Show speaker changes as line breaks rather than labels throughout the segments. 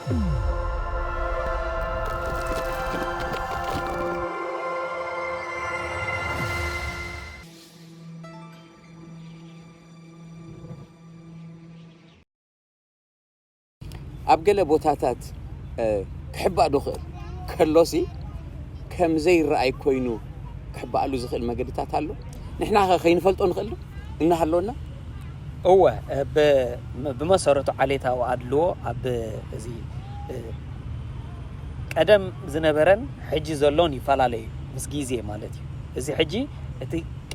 أبجل بوتاتات كحب أدخل كلوسي كم زي الرأي كوينو كحب ألو زخل مجدتات هلو نحنا خاين فلتون خلو إن هلونا
هو بمسارته عليها وعدلو زي قدم زنبرن حجي زلون يفعلالي مسجيزي مالتي زي حجي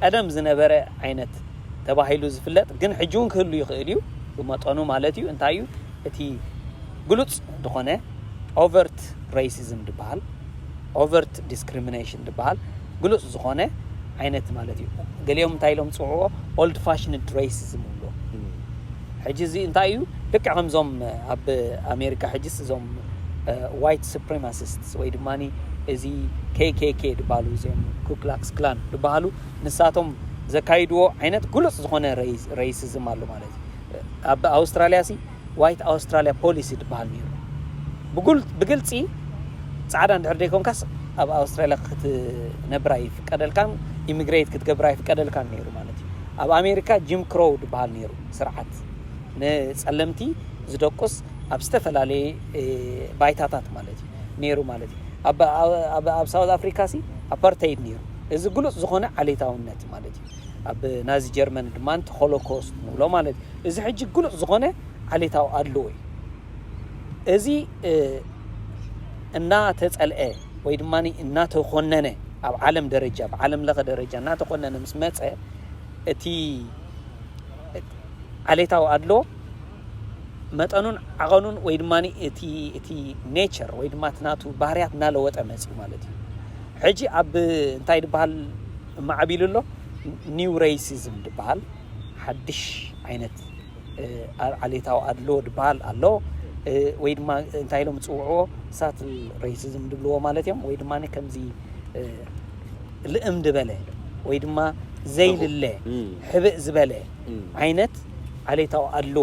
قدم زنبره عينت تباهيلو زفلت جن حجون كله يخيليو بمطانو مالتي انتايو اتي قلوت دخونه overt racism دبال overt discrimination دبال قلوت زخونه عينت مالتي قاليهم تايلهم صعوه old fashioned racism ولو حجي زي انتايو لك عمزهم اب امريكا حجي زوم white supremacists ወይ ድማኒ እዚ KKK دبالو زيم ኩክላክስ ክላን دبالو ንሳቶም ዘካይድዎ ዓይነት ግሉጽ ዝኾነ racism አሎ ማለት ኣብ ኣውስትራልያ ሲ white Australia policy دبال ነይሩ بግልጺ ጻዕዳ እንድሕር ደይኮንካስ ኣብ ኣውስትራልያ ክትነብራ ይፍቀደልካን ኢሚግሬት ክትገብራ ይፍቀደልካን ነይሩ ማለት ኣብ ኣሜሪካ ጂም ክሮው دبال ነይሩ ስርዓት ንጸለምቲ ዝደቁስ ኣብ ዝተፈላልየ ባይታታት ማለት ነይሩ ማለት ኣብ ሳውዝ አፍሪካ ሲ አፓርታይድ ነይሩ እዚ ግሉጽ ዝኾነ ዓሌታውነት ማለት ኣብ ናዚ ጀርመን ድማንት ሆሎኮስት ንብሎ ማለት እዚ ሕጂ ግሉጽ ዝኾነ ዓሌታው ኣለዎ እዚ እና ተጸልአ ወይ ድማኒ እና ተኾነነ ኣብ ዓለም ደረጃ ኣብ ዓለም ለኸ ደረጃ እና ተኾነነ ምስ መጸ እቲ ዓሌታው ኣሎ መጠኑን ዓቐኑን ወይ ድማኒ እቲ ኔቸር ወይ ድማ ትናቱ ባህሪያት ናለወጠ መጽ ማለት እዩ ሕጂ ኣብ እንታይ ድበሃል ማዕቢሉሎ ኒው ሬሲዝም ድበሃል ሓድሽ ዓይነት ዓሌታው ኣሎ ድበሃል ኣሎ ወይ ድማ እንታይ ኢሎም ጽውዕዎ ሳትል ሬሲዝም ድብልዎ ማለት እዮም ወይ ድማ ከምዚ ልእም ድበለ ወይ ድማ ዘይልለ ሕብእ ዝበለ ዓይነት ዓሌታው ኣሎ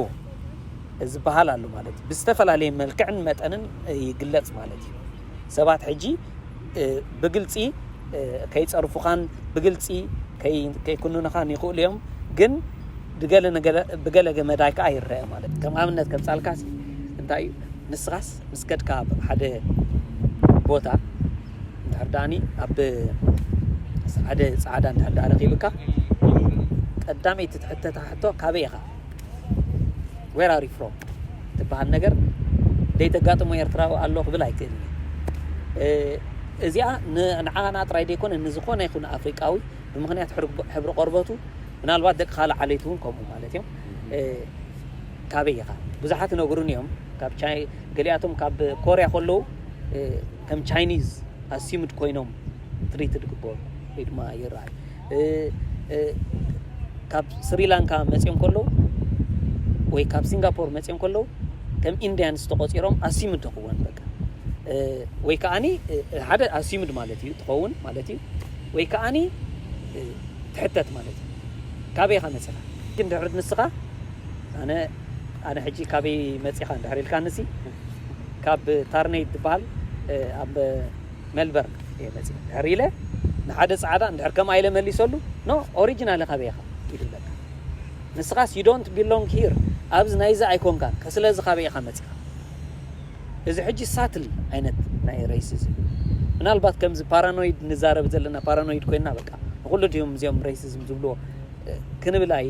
ዝባሃል አሉ ማለት ብዝተፈላለየ መልክዕን መጠንን ይግለጽ ማለት እዩ ሰባት ሕጂ ብግልጺ ከይጸርፉኻን ብግልጺ ከይኩኑንኻን ይኽእሉ እዮም ግን ብገለ ገመዳይካ አይረአ ማለት ከም ኣብነት ከም ጻልካሲ እንታይ ንስኻስ ምስ ከድካ ሓደ ቦታ እንድሕርዳኒ ኣብ ሓደ ጻዕዳ እንድሕርዳ ረኺብካ ቀዳመይቲ ትሕተታ ሕቶ ካበይ ኢኻ where are you from تبعال نجر ديت قاطم ويرتراو الله بلا يكلم إذا نعانا تراي ديكون النزقون يكون أفريقياوي بمغنيات حبر قربته من الوقت دك خال عليتهم كم مالتهم كابيها بزحات نقولون يوم كاب شاي قلياتهم كاب كوريا خلو كم Chinese assumed كوينهم treated كبار إذا ما يراي كاب سريلانكا مسيم كله ወይ ካብ ሲንጋፖር መጽም ከለው ከም ኢንዲያንስ ተቆጽሮም አሲምድ ተቆወን በቃ ወይ ካአኒ ሓደ አሲምድ ማለት እዩ ተቆውን ማለት እዩ ወይ ካአኒ ትሕተት ማለት እዩ ካበይ ኸመጽኻ ግን ድሕር ንስኻ ኣነ ሕጂ ካበይ መጽኻ ድሕር ኢልካ ንሲ ካብ ታርኔት ትባል ኣብ ሜልበርን መጽ ድሕር ኢለ ንሓደ ጻዕዳ ድሕር ከም ኣይለ መሊሰሉ ኖ ኦሪጂናል ካበይኻ ይድለካ ንስኻስ you don't belong here ኣብዝ ናይዛ ኣይኮንካን ከስለዚ ካበይ ኸመጽኻ እዚ ሕጂ ሳትል ዓይነት ናይ ሬሲዝም ምናልባት ከምዚ ፓራኖይድ ንዛረብ ዘለና ፓራኖይድ ኮይና በቃ ሁሉ ዲዮም ዚኦም ሬሲዝም ዝብሎ ክንብል ኣይ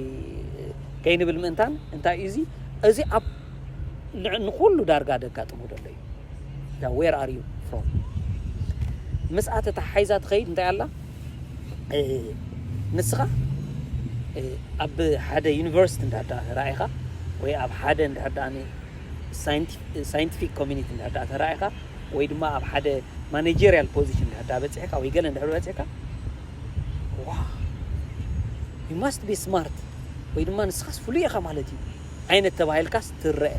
ከይንብል ምንታን እንታይ እዚ ኣብ ንኹሉ ዳርጋ ደጋጥሙ ደሎ እዩ ዳ where are you from መስኣተ ተሓይዛ ትኸይድ እንታይ ኣላ ንስኻ ኣብ ሓደ ዩኒቨርሲቲ እንዳዳ ራእይኻ ወይ ኣብ ሓደ እንዳዳኒ ሳይንቲፊክ ኮሚኒቲ እንዳዳ ራእይኻ ወይ ድማ ኣብ ሓደ ማኔጀሪያል ፖዚሽን እንዳዳ በጽሕካ ወይ ገለ እንዳዳ በጽሕካ ዋው you must be smart ወይ ድማ ንስኻስ ፍሉይ ኢኻ ማለት እዩ ዓይነት ተባሂልካስ ትረአ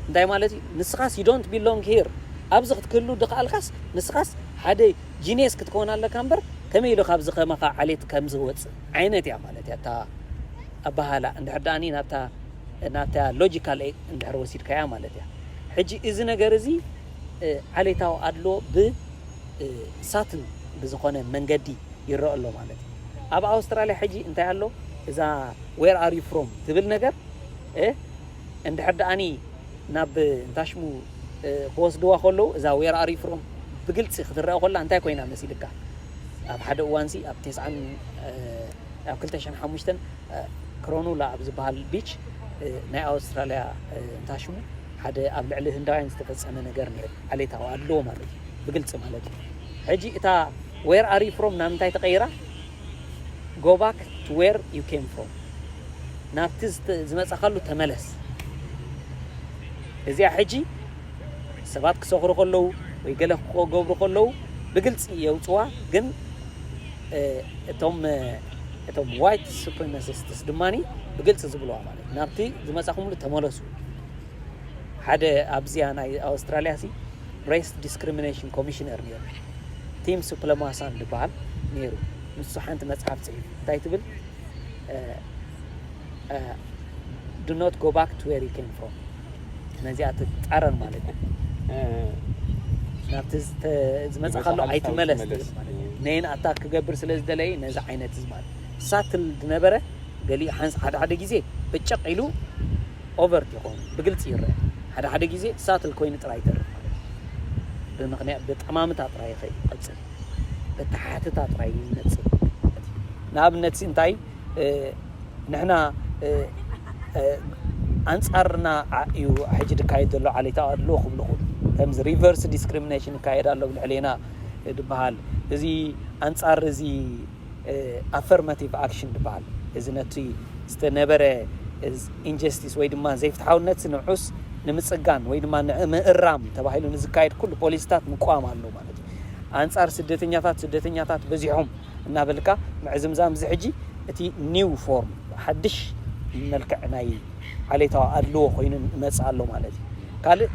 እንታይ ማለት እዩ ንስኻስ you don't belong here ኣብዚ ክትክህሉ ድኻልካስ ንስኻስ ሓደ ጂኒየስ ክትኮን ኣለካ እምበር ከመይ ኢሉ ካብዚ ኸመኻ ዓሌት ከም ዝወፅእ ዓይነት እያ ማለት እያ እታ ኣባሃላ እንድሕር ዳኣኒ ናብታ ሎጂካል እንድሕር ወሲድካያ ማለት እያ حجي إذا نجارزي عليتاو أدلو ب ساتن بزخانة من جدي يرى الله مالتي أبا أستراليا حجي أنت قالوا إذا where are you from تبل نجار إيه عند حد أني ناب انتشمو بوس دوا خلو إذا where are you from بقلت سخدر أقول أنت كوينا مسيلك أب حد وانسي أب تسعن أب كلتشان حمشتن كرونو لا أبز بهالبيتش ناي أستراليا انتشمو حدا قبل عليه هنداين استفدت أنا نجارني عليه تاو أدلو مالتي بقلت مالتي حجي إتا where are you from نام تاي تغيره go back to where you came from نابتز زمت أخلو تملس إذا حجي سبات كسوخرو خلو ويقله قبرو خلو بقلت يوتوا جن اتوم white supremacists دماني بقلت زبلوا مالتي نابتي زمت أخلو تملسو حدا أبزيانا أستراليا سي race discrimination commissioner نيرو تيم سوبلماسان دبال نيرو نص حنت مصحف صحيح تايتبل do not go back to where you came from نزيات تعرن مالك نابتز زمت خلو عيت ملس نين أتاك قبر سلز دلي نزع عينت زمان ساتل دنبرة قالي حنس حدا جيزي بتشقيلو over تيقون بقلت يره حدا جيزي ساتل كوين ترايتر بمقنع بتمام تطراي خي قصر بتحت تطراي نتصل ناب نتسي انتاي نحنا أنصارنا يو حجد كايد له على تأدلو خبلو تمز reverse discrimination كايد له علينا دبال زي أنصار زي affirmative action دبال إذا نتي استنبره is injustice ويد ما زي فتحاول نتس نعوس نمسجان ويد ما نقرام تباهيلو نزكايد كل بوليستات مقام عنه مالتي أنصار سدتنيات بزيهم نابلكا مع زمزام زحجي تي نيو فورم حدش نلكعناي عليه توا أدلو خوين مسألو مالتي قال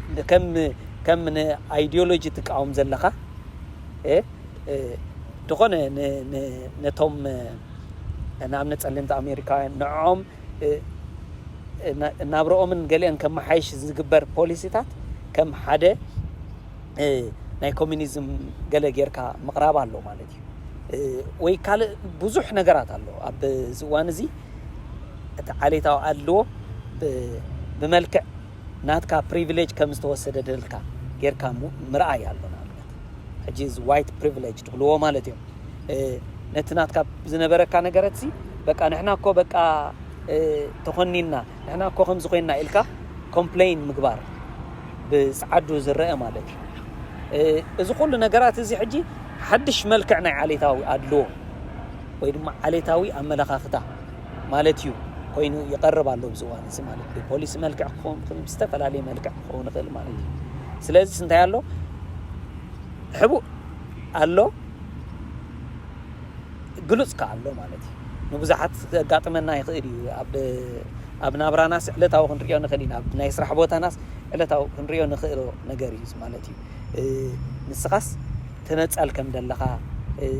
كم من أيديولوجي تقاوم زلخا إيه تكون نتوم نعم نتعلم أمريكا نعم نابرو من قالين كم حيش زجبر بوليسيتات كم حدا ناي كومينيزم قال غيركا مقراب الله مالتي ወይ ካለ ብዙሕ ነገራት አለው አብ ዝዋን እዚ ዓሌታው አለው በመልክዕ ናትካ ፕሪቪሌጅ ከምስተወሰደ ደልካ ጌርካ ምርአይ አለው ማለት ሕጂ ዋይት ፕሪቪሌጅ ብሎ ማለት እዩ ነትናትካ ዝነበረካ ነገራት እዚ በቃ ንሕና እኮ በቃ ተኾኒና ንሕና እኮ ከምዝ ኮይና ኢልካ ኮምፕሌን ምግባር ብጻዓዱ ዝረአ ማለት እዚ ኩሉ ነገራት እዚ ሕጂ حدش ملكعنا عليتاوي أدلو ويدما عليتاوي أملاخاختا مالتيو كوينو يقرب على بزوان سمالك البوليس ملكع خون بيستفل عليه ملكع خون غير مالتي سلازي سنتي قالو حبو قالو قلوص قالو مالتي نبزحات قاطمنا يخيري ابنا براناس علتاو كنريو نخلينا ابنا يسرح بوتا ناس علتاو كنريو نخيرو نغاريز مالتي نسقاس تنصال كم دلخا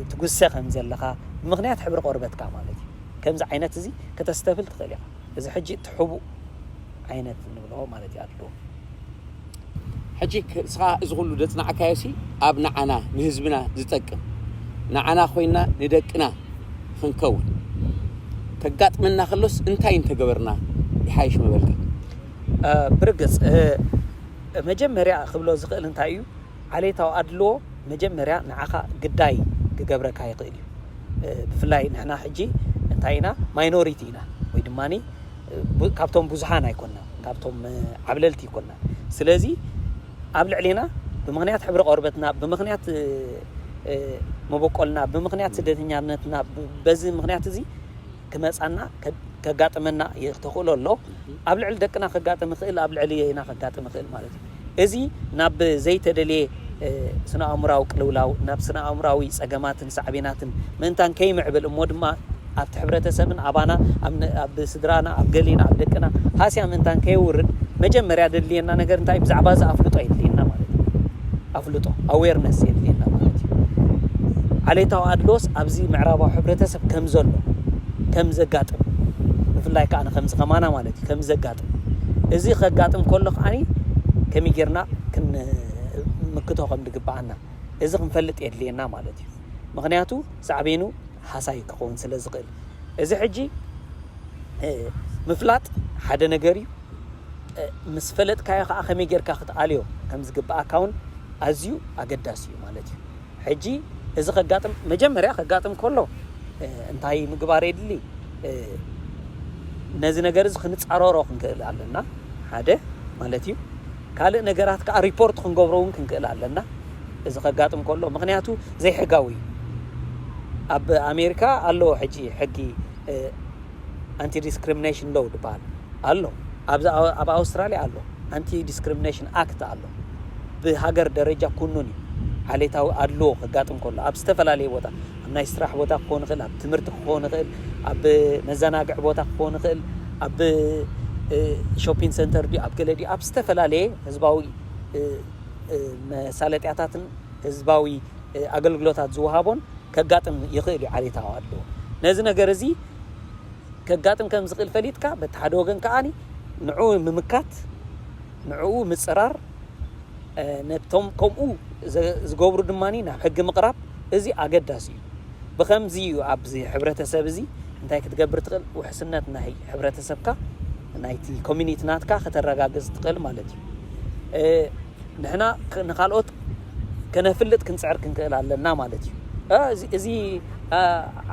تغسه كم زلخا بمغنيات حبر قربتك مالتي كمز عينات زي كتستفل تخليها اذا حجي تحبو عينات نبلو مالتي ادلو
حجي سخا ازغلو دتنا عكايسي ابنا عنا نهزبنا زطقم نعنا خوينا ندقنا خنكون تغاطمنا خلص انتاي انتغبرنا يحايش مبلك برغص مجمريا خبلو زقل انتايو عليتاو ادلو مجمريا نعخا قداي كقبرك هاي قيلي بفلاي نحنا حجي انتاينا ماينوريتينا ويدماني كابتوم بوزحانا يكوننا كابتوم عبللتي يكوننا سلازي قبل علينا بمغنيات حبر قربتنا بمغنيات مبقولنا بمغنيات سدتنيانتنا بزي مغنيات زي كمصانا كغاطمنا يختخولو الله قبل عل دقنا كغاطم خيل قبل علينا كغاطم خيل مالتي ازي ناب زيت دلي سنا امراو قلولاو ناب سنا امراوي صقماتن صعبيناتن منتان كيمعبل امودما ابت حبرتسبن ابانا اب سدرانا اب غلينا اب دقنا هاسيا منتان كيورد مجمريا دلينا ነገር እንታይ ብዛዕባ ዘአፍልጦ ይልልና ማለት አፍልጦ አዌርነስ ይልልና ማለት عليتاو ادلوس ابزي معرابو حبرتسب كم زلو كم زغاطم بفلاي كانا خمس خمانا مالتي كم زغاطم ازي خغاطم كله خاني
كم يجرنا كن مكتوه قم دقبعنا إذا نفلت يدلينا مالتي مغنياتو سعبينو حساي كون سلازقل إذا حجي مفلات حدا نجاري مسفلت كاي خا يجر كاخت عليو كم زقبع كون أزيو أقداسيو مالتي حجي إذا خقاتم مجمرة خقاتم كله انتهي مقباري دلي نزي نجارز خنت عرارة خنقل علينا هذا مالتي كله نجارات كريبورت خنقبرون خنقل علينا إذا خقاتم كله مغنياتو زي حقاوي أب أمريكا الله حجي anti discrimination law دبال الله أب أستراليا الله anti discrimination act الله بهاجر درجة كونوني عليه تاو الله خقاتم كله أب استفلا لي وتا أنا يسرح وتا خون خل أب تمرت خون خل أب مزناق وتا خون خل أب shopping center دي أب كله دي أب استفلا لي هزباوي مسالة عتاتن هزباوي أقلقلوتات زوهابون كقاتم يخيل عليه تاو الله نزنا جرزي كقاتم كم زقل فليتكا بتحدوغن كاني نعو ممكات نعو مصرار نتوم كومو زغبرو دماني نا حق مقراب ازي اقداسي بخمزي ابزي حبرتسب ازي انتي كتغبر تقل وحسنتنا هي حبرتسبكا نايتي كوميونيتي ناتكا خترغاغز تقل مالتي نحنا نخالوت كنفلت كنصعر كنقل علينا مالتي ازي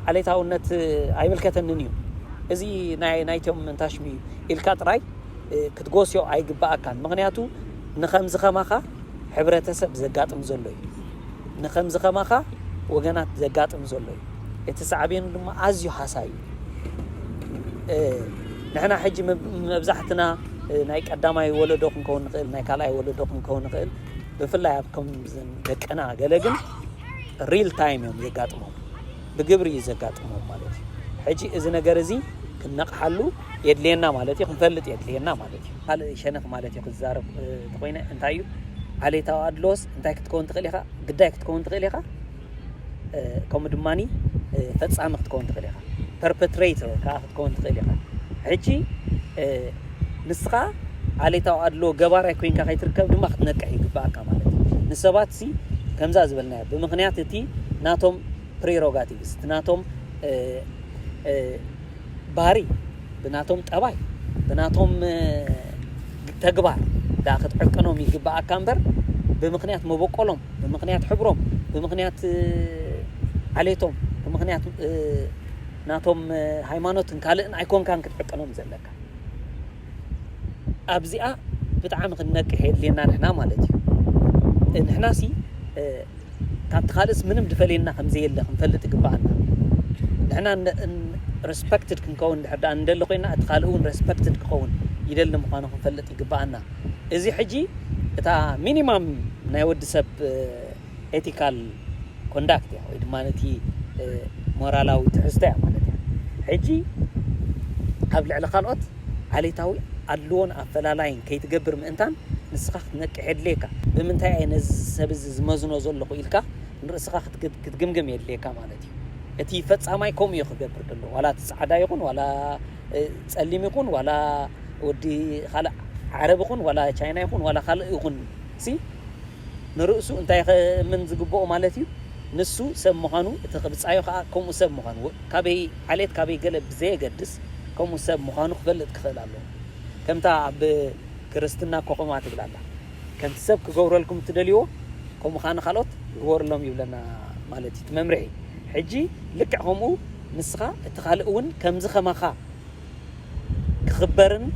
عليتاونت ايملكتننيو ازي نايتهم منتاشمي الكاتراي كتغوسيو ايغبا كان مغنياتو نخمز خماخا حبرتسب زغاطم زلوي نخمز خماخا وغنات زغاطم زلوي يتسعبين دما ازيو حساي نحنا حج مبزحتنا ناي قداماي ولدوكم كون نقل ناي كالاي ولدوكم كون نقل بفلا يابكم زن دقنا غلغن ريل تايم يوم زغاطمو بغبري زغاطمو مالتي حجي اذا ነገር እዚ كنقحلو يدلينا مالتي كنفلط يدلينا مالتي قال شنخ مالتي كزارب تقوينا انتايو عليتاو ادلوس انتاي كتكون تقليخا قداي كتكون تقليخا كوم دماني فصامخ تكون تقليخا perpetrator كا تكون تقليخا حجي نسخا عليتاو ادلو غباراي كوينكا كايتركب دما خنقح يغباكا مالتي نسبات سي كمزا زبلنا بمخنيات تي ناتوم بريروغاتيفز ناتوم باري بناتهم طباي بناتهم تغبار داخل عقنهم يغبا كامبر بمخنيات مبقولهم بمخنيات حبرهم بمخنيات عليتهم بمخنيات ناتهم هايمانوتن كالن ايكون كان كتعقنهم زلك ابزيا بتعام خنقح لينا نحنا مالتي نحنا سي كانت خالص منم دفلينا خمزي يله نفلت يغبانا نحنا respected كنكون حدا ندل خوينا اتخالون respected كون يدل مخانو نفلت يغبانا ازي حجي اتا مينيمم ناي ود سب ethical conduct يا ወይ دمانتي مورالو تحستا مالتي حجي قبل على خالوت عليتاوي علون افلالاين كيتغبر منتان نسخ نقحد ليكا بمنتاي عين سبز زمزنو زلخو يلكا نرسخ كتغمغم يليكا مالتي اتي فصاماي كوم يخغبر دلو ولا تصعدا يكون ولا تصليم يكون ولا ودي خلا عرب يكون ولا تشاينا يكون ولا خلا يكون سي نرؤسو انتاي من زغبو مالتي نسو سب مخانو تخبصايو خا كوم سب مخانو كابي عليت كابي قلب زي قدس كوم سب مخانو خبلت كخلالو كمتا بكريستنا كوقما تبلالا كنت سب كغورلكم تدليو كوم خان خالوت غورلهم يبلنا مالتي تممرحي حجي لكعهمو نسخه اتخالقون كمز خماخا كخبرن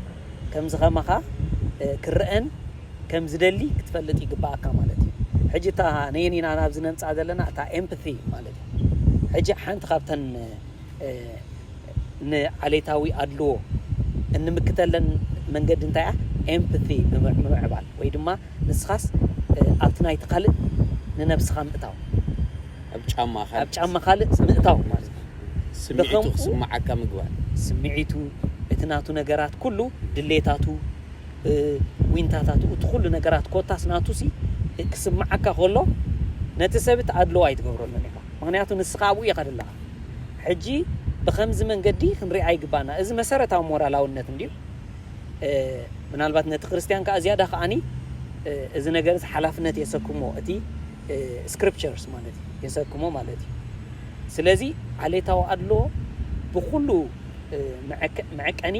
كمز خماخا كرئن كمز دلي كتفلط يغباكا مالتي حجي تا نينينا نابز ننصا زلنا تا امباثي مالتي حجي حنت خابتن ن عليتاوي ادلو ان مكتلن منقد انتايا امباثي بمعبال ወይ ድማ ንስኻስ ኣብትናይ ተኻልእ ንነብስኻ ምእታው ኣብ ጫማ ካልእ ምእታው ማለት
ስምዒቱ ስማዓካ ምግባር
ስምዒቱ እትናቱ ነገራት ኩሉ ድሌታቱ ዊንታታቱ እትኩሉ ነገራት ኮታስ ናቱሲ ክስማዓካ ከሎ ነቲ ሰብት ኣድለው ኣይትገብረሉን ኢኻ ምክንያቱ ንስኻ ኣብኡ ይኸድልኻ ሕጂ بخمس من قدي خنري عاي قبانا إذا مسارة مورا لاونت نديو منالبات نت خريستيان كأزيادة خاني እዚ ነገር ሓላፍነት የሰክሞ እቲ ስክሪፕቸርስ ማለት የሰክሞ ማለት ስለዚ ዓሌታው አድሎ ብኩሉ መዐቀኒ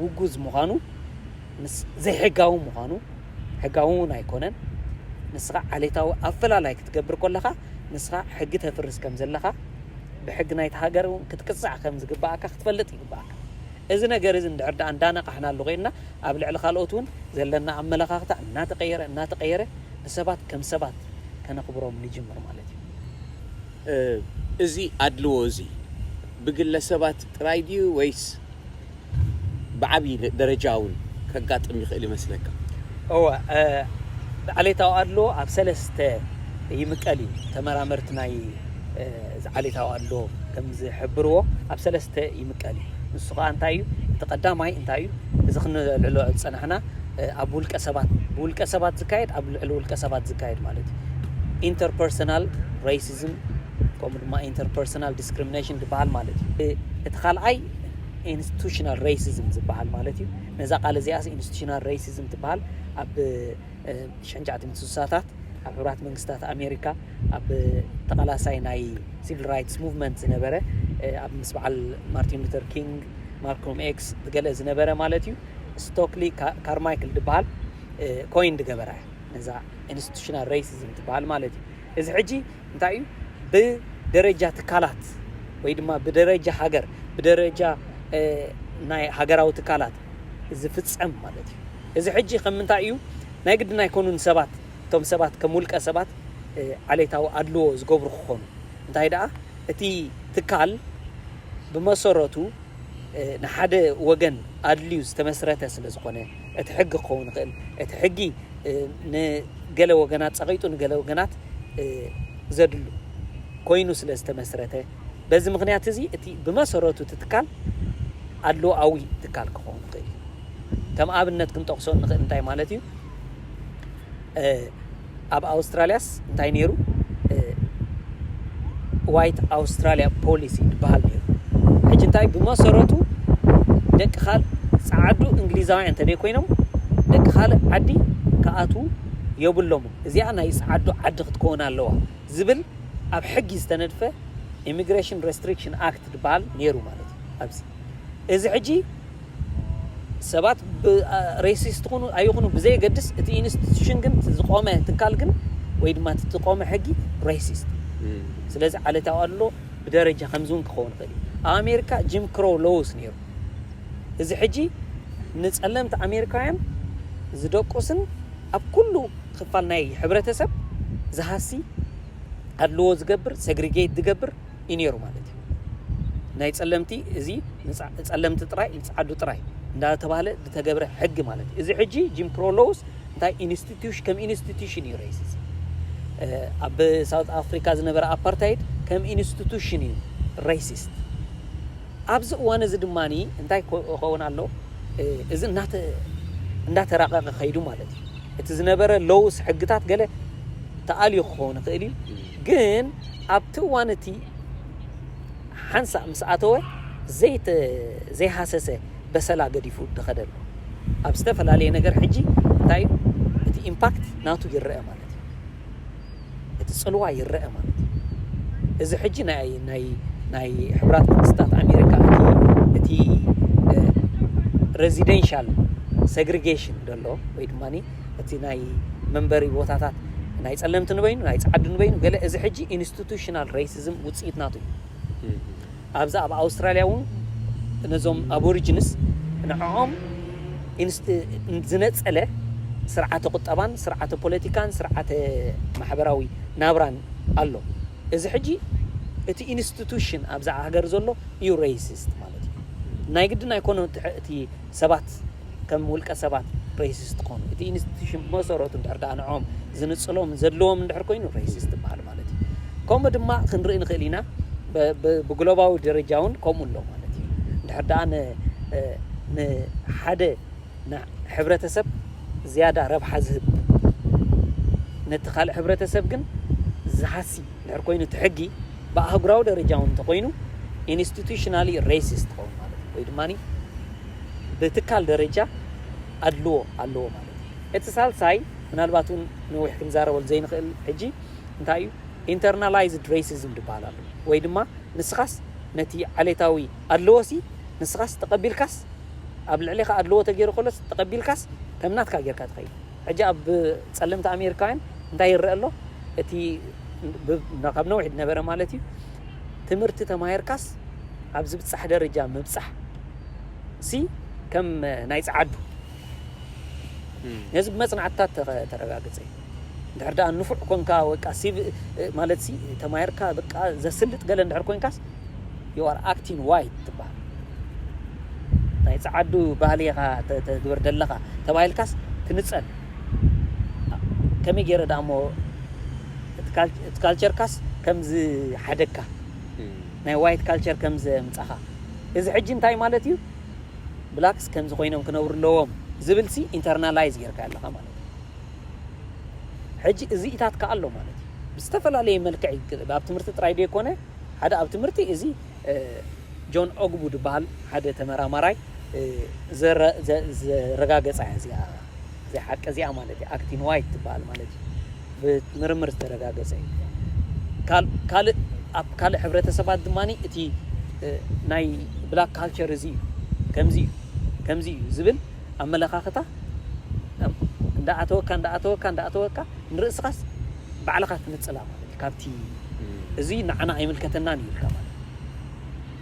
ውጉዝ ምዃኑ ምስ ዘይሕጋው ምዃኑ ሕጋውን ኣይኮነን ንስኻ ዓሌታው ኣፈላላይ ክትገብር ከለኻ ንስኻ ሕጊ ተፍርስ ከም ዘለኻ ብሕጊ ናይቲ ሃገር ክትቅፅዕ ከም ዝግባእካ ክትፈልጥ ይግባእካ እዚ ነገር እዚ እንድሕር ዳ እንዳነቃሕና ኣሎ ኮይና ኣብ ልዕሊ ካልኦት እውን ዘለና ኣመለኻኽታ እናተቀየረ ንሰባት ከም ሰባት ከነኽብሮም ንጅምር ማለት እዩ
እዚ ኣድልዎ እዚ ብግለሰባት ጥራይ ድዩ ወይስ ብዓብይ ደረጃ እውን ከጋጥም ይኽእል ይመስለካ? ዓሌታው አድሎ ኣብ ሰለስተ ይምቀል እዩ ተመራመርቲ ናይ ዓሌታው አድሎ ከም ዝሕብርዎ ኣብ ሰለስተ ይምቀል እዩ ንሱ ከዓ እንታይ እዩ እቲ ቀዳማይ እንታይ እዩ እዚ ክንልዕሎ ፀናሕና ኣብ ውልቀ ሰባት ዝካየድ ኣብ ልዕሊ ውልቀ ሰባት ዝካየድ ማለት እዩ ኢንተርፐርሰናል ሬሲዝም ከምኡ ድማ ኢንተርፐርሰናል ዲስክሪሚኔሽን ዝበሃል ማለት እዩ እቲ ካልኣይ ኢንስቲቱሽናል ሬሲዝም ዝበሃል ማለት እዩ ነዛ ቃል እዚኣስ ኢንስቲቱሽናል ሬሲዝም ትበሃል ኣብ 1960ታት ኣብ ሕብራት መንግስታት ኣሜሪካ ኣብ ተቃላሳይ ናይ ሲቪል ራይትስ ሙቭመንት ዝነበረ ኣብ ምስ በዓል ማርቲን ሉተር ኪንግ ማልኮም ኤክስ ዝገለ ዝነበረ ማለት እዩ ስቶክሊ ካርማይክል ዝበሃል ኮይን ዝገበራ ነዛ ኢንስቲቱሽናል ሬሲዝም ትበሃል ማለት እዩ እዚ ሕጂ እንታይ እዩ ብደረጃ ትካላት ወይ ድማ ብደረጃ ሃገር ብደረጃ ናይ ሃገራዊ ትካላት ዝፍጸም ማለት እዩ እዚ ሕጂ ከም እንታይ እዩ ናይ ግድና ኣይኮኑን ሰባት እቶም ሰባት ከም ውልቀ ሰባት ዓሌታዊ ኣድልዎ ዝገብሩ ክኾኑ እንታይ ደኣ እቲ ትካል ብመሰረቱ ንሓደ ወገን ኣድልዩ ዝተመስረተ ስለ ዝኾነ እቲ ሕጊ ክኸውን ይኽእል እቲ ሕጊ ንገለ ወገናት ፀቒጡ ንገለ ወገናት ዘድሉ ኮይኑ ስለ ዝተመስረተ በዚ ምክንያት እዚ እቲ ብመሰረቱ እቲ ትካል ኣድልዎኣዊ ትካል ክኸውን ይኽእል ከም ኣብነት ክንጠቕሶ ንኽእል እንታይ ማለት እዩ ኣብ ኣውስትራልያስ እንታይ ነይሩ ዋይት ኣውስትራልያ ፖሊሲ ዝበሃል ነይሩ ሕጂ እንታይ ብመሰረቱ ደቂ ካልእ ፃዓዱ እንግሊዛውያን እንተደይ ኮይኖም ደቂ ካልእ ዓዲ ከኣቱ የብሎም እዚኣ ናይ ፃዓዱ ዓዲ ክትከውን ኣለዋ ዝብል ኣብ ሕጊ ዝተነድፈ ኢሚግሬሽን ሬስትሪክሽን ኣክት ዝበሃል ነይሩ ማለት እዩ ኣብዚ እዚ ሕጂ ሰባት ሬሲስት ኾኑ ኣይኹኑ ብዘይ ገድስ እቲ ኢንስቲትዩሽን ግን ዝቆመ ትካል ግን ወይ ድማ ትቆመ ሕጊ ሬሲስት ስለዚ ዓሌታው አድሎ ብደረጃ ከምዙን ክኸውን ይኽእል ኣብ ኣሜሪካ ጂም ክሮ ሎውስ ነይሩ እዚ ሕጂ ንፀለምቲ ኣሜሪካውያን ዝደቁስን ኣብ ኩሉ ክፋል ናይ ሕብረተሰብ ዝሃሲ ኣድልዎ ዝገብር ሴግሪጌት ዝገብር እዩ ነይሩ ማለት እዩ ናይ ፀለምቲ እዚ ፀለምቲ ጥራይ ንፃዓዱ ጥራይ እንዳተባሃለ ዝተገብረ ሕጊ ማለት እዩ እዚ ሕጂ ጂም ክሮ ሎውስ እንታይ ኢንስቲትዩሽን ከም ኢንስቲትዩሽን እዩ ሬሲዝም ኣብ ሳውት ኣፍሪካ ዝነበረ ኣፓርታይድ ከም ኢንስቲትዩሽን እዩ ሬሲስት ኣብዚ እዋን እዚ ድማኒ እንታይ ክኸውን ኣሎ እዚ እንዳተራቐቐ ከይዱ ማለት እዩ እቲ ዝነበረ ሎውስ ሕግታት ገለ ተኣልዩ ክኸውን ይኽእል እዩ ግን ኣብቲ እዋን እቲ ሓንሳእ ምስ ኣተወ ዘይሃሰሰ በሰላ ገዲፉ ድኸደሉ ኣብ ዝተፈላለየ ነገር ሕጂ እንታይ እዩ እቲ ኢምፓክት ናቱ ይረአ ማለት እዩ እቲ ፅልዋ ይረአ ማለት እዩ እዚ ሕጂ ናይ ሕብራት መንግስታት ኣሜሪካ እቲ ሬዚደንሻል ሴግሪጌሽን ደሎ ወይ ድማኒ እቲ ናይ መንበሪ ቦታታት ናይ ፀለምቲ ንበይኑ ናይ ፃዓዱ ንበይኑ ገለ እዚ ሕጂ ኢንስቲትዩሽናል ሬሲዝም ውፅኢት ናቱ እዩ ኣብዛ ኣብ ኣውስትራልያ እውን ነዞም አቦሪጂንስ ንዕኦም ዝነፀለ ስርዓተ ቁጠባን ስርዓተ ፖለቲካን ስርዓተ ማሕበራዊ ናብራን ኣሎ እዚ ሕጂ እቲ ኢንስቲትዩሽን ኣብዛ ሃገር ዘሎ እዩ ሬሲስት ማለት እዩ ናይ ግድና ኣይኮነ እቲ ሰባት ከም ውልቀ ሰባት ሬሲስት ኮኑ እቲ ኢንስቲትዩሽን መሰረቱ እንድሕር ዳ ንዕኦም ዝንፅሎም ዘድልዎም እንድሕር ኮይኑ ሬሲስት ይበሃል ማለት እዩ ከምኡ ድማ ክንርኢ ንኽእል ኢና ብግሎባዊ ደረጃ እውን ከምኡ ኣሎ ማለት እዩ እንድሕር ዳ ንሓደ ሕብረተሰብ ዝያዳ ረብሓ ዝህብ ነቲ ካልእ ሕብረተሰብ ግን ዝሃሲ እንድሕር ኮይኑ እቲ ሕጊ ብኣህጉራዊ ደረጃ እውን እንተኮይኑ ኢንስቲትዩሽናሊ ሬሲስት ክኸውን ማለት እዩ ወይ ድማኒ ብትካል ደረጃ ኣድልዎ ኣለዎ ማለት እዩ እቲ ሳልሳይ
ምናልባቱን ነውሕ ክንዛረበል ዘይንኽእል ሕጂ እንታይ እዩ ኢንተርናላይዝድ ሬሲዝም ዝበሃል ኣሎ ወይ ድማ ንስኻስ ነቲ ዓሌታዊ ኣድልዎሲ ንስኻስ ተቐቢልካስ ኣብ ልዕሊኻ ኣድልዎ ተገይሩ ከሎስ ተቐቢልካስ ከም ናትካ ጌርካ ትኸይድ ሕጂ ኣብ ጸለምቲ ኣሜሪካውያን እንታይ ይርአ ኣሎ እቲ ካብ ነውሕ ነበረ ማለት እዩ ትምህርቲ ተማሂርካስ ኣብ ዝብጻሕ ደረጃ ምብጻሕ ሲ ከም ናይ ጸዓዱ ነዚ ብመጽናዕትታት ተረጋገጸ እንድሕር ደኣ ንፉዕ ኮንካ ወይቃ ሲቭ ማለት ሲ ተማሂርካ በቃ ዘስልጥ ገለ እንድሕር ኮንካስ you are acting white ትበሃል ናይ ጸዓዱ ባህልኻ ተግብር ደለኻ ተባሂልካስ ትንጸል ከመይ ገይረ ዳሞ ካልቸርካስ ከምዚ ሓደካ ናይ ዋይት ካልቸር ከምዚ ምጻኻ እዚ ሕጂ እንታይ ማለት እዩ ብላክስ ከምዚ ኮይኖም ክነብሩ ኣለዎም ዝብልሲ ኢንተርናላይዝ ጌርካ ኣለኻ ማለት እዩ ሕጂ እዚ ኢታትካ ኣሎ ማለት እዩ ብዝተፈላለየ መልክዕ ኣብ ትምህርቲ ጥራይ ደይኮነ ሓደ ኣብ ትምህርቲ እዚ ጆን ኦግቡ ዝበሃል ሓደ ተመራማራይ ዘረጋገጸ እዚኣ ሓቂ እዚኣ ማለት እዩ ኣክቲን ዋይት ትበሃል ማለት እዩ ብምርምር ዝተረጋገጸ ካልእ ሕብረተሰባት ድማኒ እቲ ናይ ብላክ ካልቸር እዚ ከምዚ እዩ ዝብል ኣመለኻኽታ እንዳኣተወካ ንርእስኻስ ባዕልኻ ትንጽላ ማለት እዩ ካብቲ እዚ ንዓና ኣይምልከተናን እዩ ኢልካ ማለት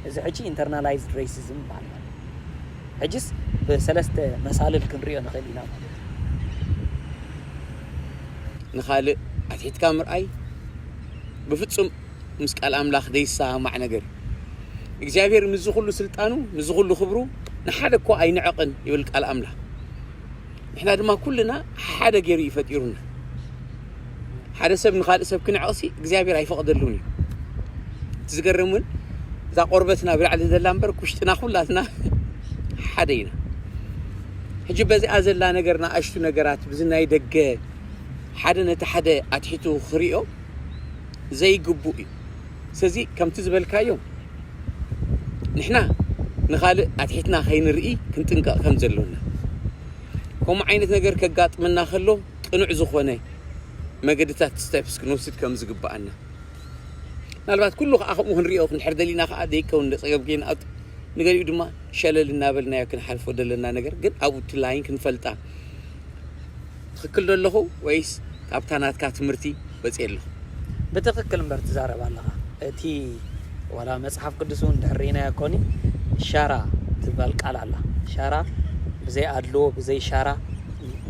እዚ ሕጂ ኢንተርናላይዝድ ሬሲዝም ይበሃል ማለት ሕጂስ ብሰለስተ መሳልል ክንሪኦ ንኽእል ኢና ማለት
ንኻልእ ኣትሒትካ ምርኣይ ብፍጹም ምስ ቃል ኣምላኽ ዘይሰማዕ ነገር እግዚኣብሔር ምስ ኩሉ ስልጣኑ ምስ ኩሉ ክብሩ ንሓደ እኮ ኣይንዕቕን ይብል ቃል ኣምላኽ ንሕና ድማ ኩልና ሓደ ገይሩ ይፈጢሩና ሓደ ሰብ ንኻልእ ሰብ ክንዕቕሲ እግዚኣብሔር ኣይፈቕደሉን እዩ እቲ ዝገርም እውን እዛ ቆርበትና ብላዕሊ ዘላ እምበር ኩሽጥና ኩላትና ሓደ ኢና ሕጂ በዚኣ ዘላ ነገርና ኣሽቱ ነገራት ብዝናይ ደገ ሓደ ነቲ ሓደ ኣትሒቱ ክሪኦ ዘይግቡእ እዩ ስለዚ ከምቲ ዝበልካዮ ንሕና ንኻልእ ኣትሒትና ከይንርኢ ክንጥንቀቕ ከም ዘሎና ከምኡ ዓይነት ነገር ከጋጥመና ከሎ ቅኑዕ ዝኾነ መገድታት ስቴፕስ ክንወስድ ከም ዝግባአና ምናልባት ኩሉ ከዓ ከምኡ ክንሪኦ ክንድሕር ደሊና ከዓ ደይከውን ንፀገብ ገይና ንገሊኡ ድማ ሸለል እናበልናዮ ክንሓልፎ ዘለና ነገር ግን ኣብኡ ትላይን ክንፈልጣ ትክክል ዶ ኣለኹ ወይስ ካብታ ናትካ ትምህርቲ በፂየ ኣለኹ
ብትክክል እምበር ትዛረብ ኣለኻ እቲ ዋላ መጽሓፍ ቅዱስ እውን ድሕሪናዮ ኮኒ ሻራ ትበሃል ቃል ኣላ ሻራ ብዘይ ኣድልዎ ብዘይ ሻራ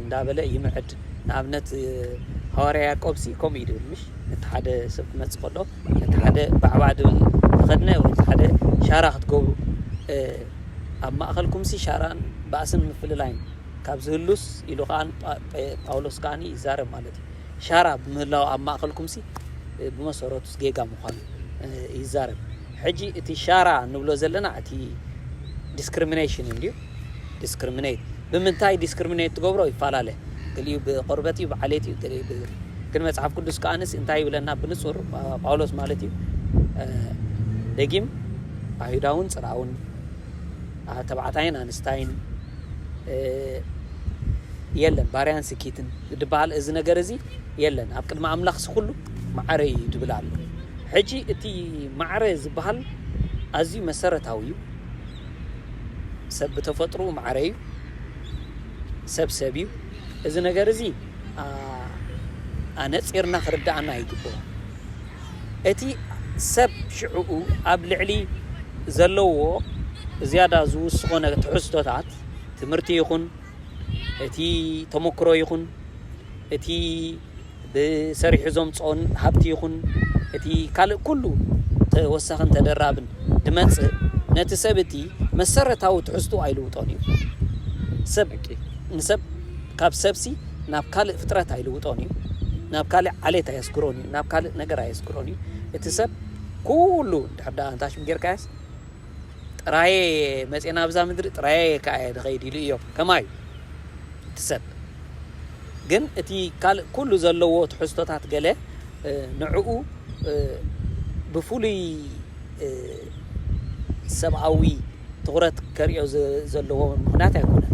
እንዳበለ ይምዕድ ንኣብነት ሐዋርያ ያዕቆብሲ ከምኡ እዩ ድብል ምሽ እቲ ሓደ ሰብ ክመጽእ ከሎ እቲ ሓደ ባዕባዕ ድብል ተኸድነ ወይ እቲ ሓደ ሻራ ክትገብሩ ኣብ ማእኸልኩምሲ ሻራን ባእስን ምፍልላይን ካብ ዝህሉስ ኢሉ ከዓን ጳውሎስ ከዓኒ ይዛረብ ማለት እዩ ሻራ ብምህላው ኣብ ማእኸልኩምሲ ብመሰረቱስ ጌጋ ምዃኑ ይዛረብ ሕጂ እቲ ሻራ ንብሎ ዘለና እቲ ዲስክሪሚኔሽን እንድዩ ዲስክሪሚኔት ብምንታይ ዲስክሪሚኔት ትገብሮ ይፈላለ ገሊኡ ብቆርበት እዩ ብዓሌት እዩ ገሊኡ ግን መጽሓፍ ቅዱስ ከዓንስ እንታይ ይብለና ብንጹር ጳውሎስ ማለት እዩ ደጊም አይሁዳውን ጽራውን ተባዕታይን ኣንስታይን የለን ባርያን ስኪትን ድበሃል እዚ ነገር እዚ የለን ኣብ ቅድሚ ኣምላኽስ ኩሉ ማዕረ እዩ ድብል ኣሎ ሕጂ እቲ ማዕረ ዝበሃል ኣዝዩ መሰረታዊ እዩ ሰብ ብተፈጥሩ ማዕረ እዩ ሰብ እዩ እዚ ነገር እዚ ኣነፂርና ክርዳእና ይግብኦ እቲ ሰብ ሽዑኡ ኣብ ልዕሊ ዘለዎ ዝያዳ ዝውስኾነ ትሕዝቶታት ትምህርቲ ይኹን እቲ ተሞክሮ ይኹን እቲ ብሰሪሑ ዘምጽኦን ሃብቲ ይኹን እቲ ካልእ ኩሉ ተወሳኽን ተደራብን ድመጽእ ነቲ ሰብ እቲ መሰረታዊ ትሕዝቶ ኣይልውጦን እዩ ሰብ ንሰብ ካብ ሰብሲ ናብ ካልእ ፍጥረት ኣይልውጦን እዩ ናብ ካልእ ዓሌት ኣየስግሮን እዩ ናብ ካልእ ነገር ኣየስግሮን እዩ እቲ ሰብ ኩሉ ድሕር ዳ እንታሽም ጌርካያስ ጥራየ መጽና ብዛ ምድሪ ጥራየ ከኣየ ድኸይድ ኢሉ እዮም ከማይ እቲ ሰብ ግን እቲ ካልእ ኩሉ ዘለዎ ትሕዝቶታት ገለ ንዕኡ ብፍሉይ ሰብኣዊ ትኩረት ከሪኦ ዘለዎ ምክንያት ኣይኮነን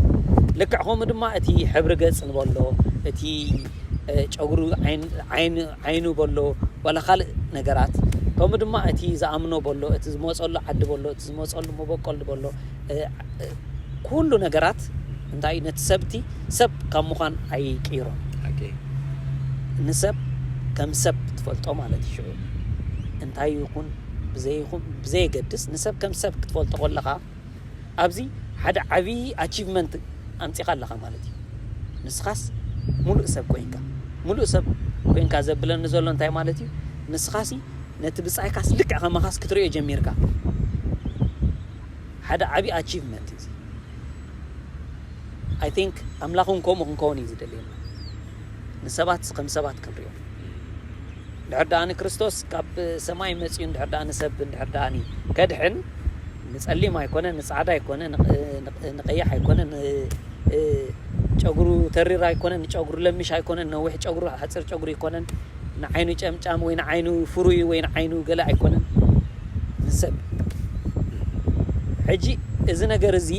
لكعهم دما أتي حبر جس نبلو أتي ጨጉሩ ዓይኑ በሎ ወላ خالق ነገራት ከም ድማ እቲ ዝኣምኖ በሎ እቲ ዝመጸሉ ዓዲ በሎ እቲ ዝመጸሉ መበቆል በሎ ኩሉ ነገራት እንታይ ነት ሰብቲ ሰብ ከም ምዃን ኣይቂሮ ኦኬ ንሰብ ከም ሰብ ትፈልጦ ማለት ይሽዑ እንታይ ይኹን ብዘይ ገድስ ንሰብ ከም ሰብ ክትፈልጦ ቆለኻ ኣብዚ ሓደ ዓቢ አቺቭመንት ኣምፂኻ ኣለኻ ማለት እዩ ንስኻስ ሙሉእ ሰብ ኮይንካ ዘብለን ዘሎ እንታይ ማለት እዩ ንስኻሲ ነቲ ብጻይካስ ልክዕ ከመኻስ ክትሪኦ ጀሚርካ ሓደ ዓቢ አቺቭመንት እዚ I think ኣምላኹን ከምኡ ክንከውን እዩ ዝደልየና ንሰባት ከም ሰባት ክንሪኦ ድሕር ዳኣኒ ክርስቶስ ካብ ሰማይ መፅኡ ድሕር ዳኣኒ ሰብ ድሕር ዳኣኒ ከድሕን ንጸሊም ኣይኮነን ንጻዕዳ ኣይኮነን ንቀይሕ ኣይኮነን ጨጉሩ ተሪራ ኣይኮነን ጨጉሩ ለምሽ ኣይኮነን ነዊሕ ጨጉሩ ሓጽር ጨጉሩ ኣይኮነን ንዓይኑ ጨምጫም ወይ ንዓይኑ ፍሩይ ወይ ንዓይኑ ገለ ኣይኮነን ንሰብ ሕጂ እዚ ነገር እዚ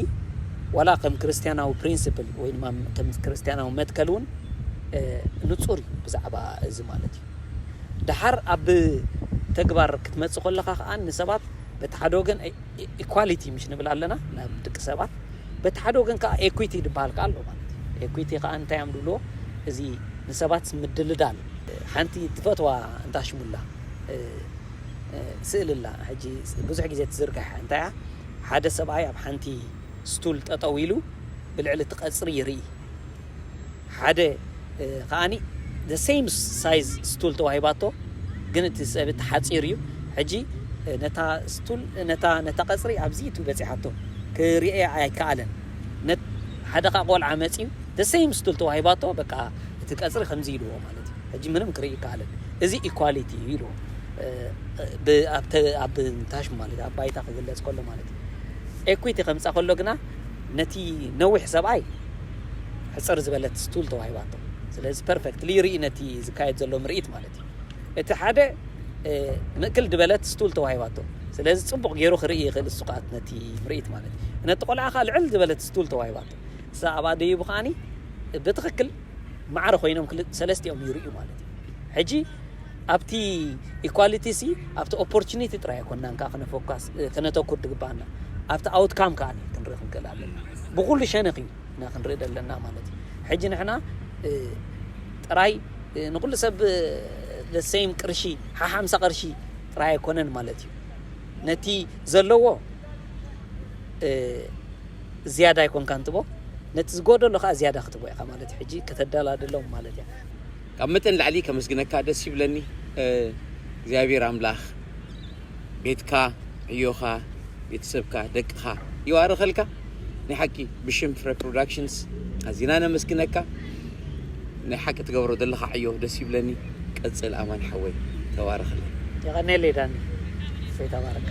ወላ ከም ክርስቲያናዊ ፕሪንሲፕል ወይ ድማ ከም ክርስቲያናዊ መትከሉን ንጹር ብዛዕባ እዚ ማለት እዩ ድሓር ኣብ ተግባር ክትመጽእ ከለኻ ከዓ ንሰባት በተሓደ ወገን ኢኳሊቲ ምሽ ንብል ኣለና ናብ ደቂ ሰባት በተሓደ ወገን ከዓ ኤኩዊቲ ድባል ከዓ ኣሎ ማለት ኤኩዊቲ ከዓ እንታይ ኣምድሎ እዚ ንሰባት ምድልዳል ሓንቲ ትፈትዋ እንታሽሙላ ስእልላ ሕጂ ብዙሕ ግዜ ትዝርጋሕ እንታይ ሓደ ሰብኣይ ኣብ ሓንቲ ስቱል ጠጠው ኢሉ ብልዕሊ ትቐጽሪ ይርኢ ሓደ ከኣኒ the same size ስቱል ተዋሂባቶ ግን እቲ ሰብ ተሓጺር እዩ ሕጂ ነታ ስቱል ነታ ቀጽሪ ኣብዚ ትበጽሓቶ ክሪኤ ኣይከኣለን ነት ሓደ ቆልዓ መጽዩ the same ስቱል ተዋሂባቶ በቃ እቲ ቀጽሪ ከምዚ ኢልዎ ማለት እዩ ሕጂ ምንም ክሪኢ ይከኣለን እዚ ኢኳሊቲ ኢሉ ኣብ ታሽ ማለት ኣብ ባይታ ክግለጽ ከሎ ማለት እዩ ኤኩዊቲ ከምጻ ከሎ ግና ነቲ ነዊሕ ሰብኣይ ሕጽር ዝበለት ስቱል ተዋሂባቶ ስለዚ ፐርፌክትሊ ይርኢ ነቲ ዝካየድ ዘሎ ምርኢት ማለት እዩ እቲ ሓደ ምእክል ድበለት ስቱል ተዋሂባቶ ስለዚ ጽቡቕ ገይሩ ክርኢ ይኽእል ሱቃት ነቲ ምርኢት ማለት እዩ ነቲ ቆልዓኻ ልዕል ድበለት ስቱል ተዋሂባቶ ሰኣባ ደይቡ ኸኣኒ ብትኽክል ማዕረ ኮይኖም ሰለስቲኦም ይርእዩ ማለት እዩ ሕጂ ኣብቲ ኢኳሊቲ ሲ ኣብቲ ኦፖርቹኒቲ ጥራይ ኣይኮንናን ከዓ ክነተኩር ድግባአና ኣብቲ ኣውትካም ከዓ ክንርኢ ክንክእል ኣለና ብኩሉ ሸነኽ እዩ እና ክንርኢ ዘለና ማለት እዩ ሕጂ ንሕና ጥራይ ንኩሉ ሰብ the same ቅርሺ 50 ቅርሺ ጥራይ ኣይኮነን ማለት እዩ ነቲ ዘለዎ ዝያዳ ይኮንካ እንትቦ ነቲ ዝጎደሎ ከዓ ዝያዳ ክትቦ ኢኻ ማለት ሕጂ ከተደላድሎም ማለት እዩ
ካብ መጠን ላዕሊ ከመስግነካ ደስ ይብለኒ እግዚአብሔር ኣምላኽ ቤትካ ዕዮኻ ቤተሰብካ ደቅኻ ይዋርኸልካ ናይ ሓቂ ብሽም ፍረ ፕሮዳክሽንስ ኣዚና ነመስግነካ ናይ ሓቂ ትገብሮ ዘለኻ ዕዮ ደስ ይብለኒ ቀጽል ኣማን ሓወይ ተባረኸልኝ
يغني لي داني سيتبارك